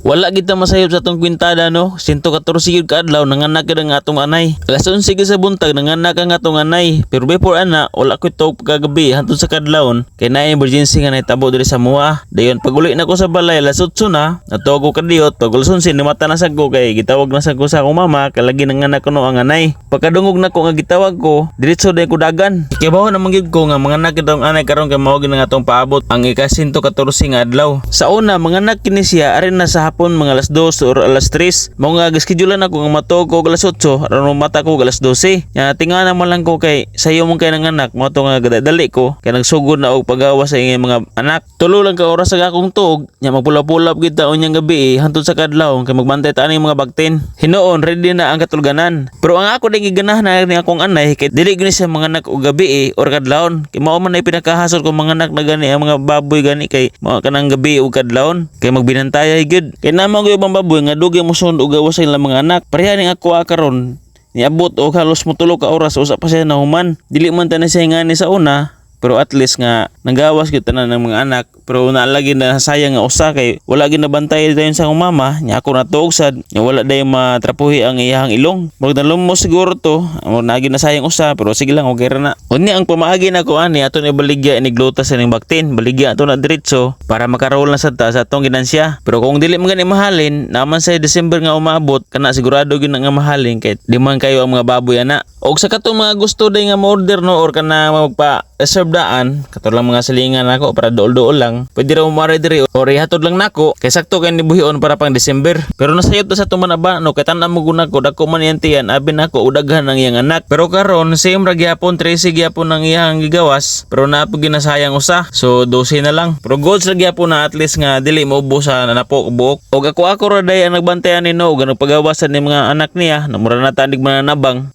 Wala kita masayop sa atong kwintada no. 114 gyud ka adlaw nanganak gyud ang atong anay. Alas 11 sa buntag nanganak ang atong anay. Pero before ana wala ko ito kagabi hantod sa kadlawon kay naay emergency nga nahitabo diri sa mua. Dayon pag uli na ko sa balay alas 8 na natuwa ko kadiyot. Pag alas 11 nimata na sad ko kay gitawag na sad ko sa akong mama kay lagi nanganak kuno ang anay. Pagkadungog na ko nga gitawag ko diretso day ko dagan. Kibaw na mangyud ko nga manganak gyud ang anay karon kay mao gyud nga atong paabot ang ika-114 nga adlaw. Sa una manganak kini siya arin na sa hapon mga alas 2 or alas 3. Mao nga gischedulean ako nga matog ko alas 8 aron mata ko alas 12. Nya tingala man lang ko kay sayo mong kay nanganak mo to nga dali ko kay nagsugod na og pagawas sa iyang mga anak. Tulo lang ka oras sa akong tuog nya magpula-pulap kita unyang gabi hantod sa kadlaw kay magbantay ta ani mga bagtin. Hinuon ready na ang katulganan. Pero ang ako ding giganahan na ni akong anay kay dili gani siya manganak og gabi or kadlawon. Kay mao man ay pinakahasol kung manganak na gani ang mga baboy gani kay mao kanang gabi ug kadlawon kay magbinantaya gyud. Kay naman ko ibang baboy nga dugay mo sund og gawas sa ilang mga anak. Pareha ning ako karon niabot og halos motulo ka oras usa pa siya nahuman. Dili man ta na siya ngani sa una pero at least nga nagawas gyud tanan ng mga anak. Pero naalagi na sayang nga usa kay wala gyud nabantay dayon sa akong mama nya ako natuog sad nya wala dayon matrapuhi ang iyahang ilong. Murag nalumos siguro to amo na gyud na sayang usa pero sige lang okay ra na. Unya ang pamaagi na ko ani aton ibaligya ini glutas ning baktin baligya ato na diretso para makarool na sad ta sa atong ginansya. Pero kung dili man gani mahalin naman sa December nga umabot kana sigurado gyud nga mahalin kay di man kayo ang mga baboy ana. Og sa katong mga gusto day nga ma-order no or kana magpa-reserve daan katong mga silingan nako para dool-dool lang pwede ra mo mare diri or ihatod lang nako kay sakto kay nibuhion para pang December. Pero nasayot ta sa tumanaba no kay tan-an mo guna ko dako man yan tiyan abi nako udaghan ang iyang anak. Pero karon same ra gyapon 13 gyapon ang iyang gigawas pero napo ginasayang usa so 12 na lang. Pero goals ra gyapon na at least nga dili maubos sa napo buok. Og ako ra day ang nagbantayan ni no ganug pagawasan ni mga anak niya na mura na tanig manabang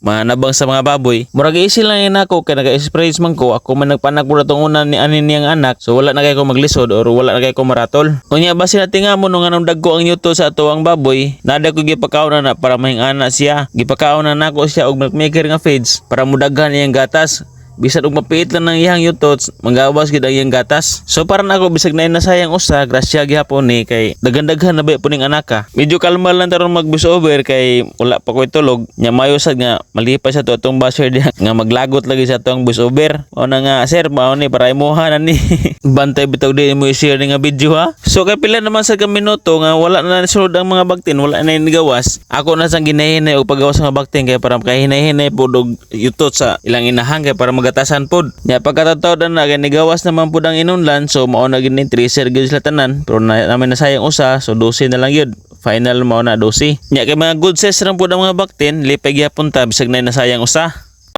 sa mga baboy. Murag easy lang yan ako kay naga-sprays man ko ako man nagpanak pura tong una ni anin niyang anak so wala na kay ko maglisod or wala na kay ko maratol. Unya basi na tinga mo nung anong dagko ang yuto sa ato ang baboy nada ko gipakaon na para mahing-ana siya. Gipakaon na nako siya og milk maker nga feeds para mudaghan iyang gatas. Bisag og mapiit lang ng iyang yutot magawas gid ang iyang gatas. So para nako bisag na nasayang usa grasya gihapon ni kay daghan-daghan na ba puning anaka. Medyo kalma lang taron mag over kay wala pa ko itulog nya mayo sad nga malipas sa to atong basher diha nga maglagot lagi sa atong over. O na nga sir mao ni para imuha na ni bantay bitaw di mo i-share ni nga video ha. So kay pila naman sa minuto nga wala na sulod ang mga bagtin wala na nigawas. Ako na sang ginahinay og paggawas sa mga bagtin kay para makahinay-hinay pud og yutot sa ilang inahang kay para gatasan pod. Nya pagkatataw na kay nigawas naman pud ang inunlan so mao na gid ni tracer gyud sila tanan pero namin na sayang usa so 12 na lang gyud. Final mao na 12. Nya kay mga good size ra pud ang mga baktin lipay gyapon ta bisag na nasayang usa.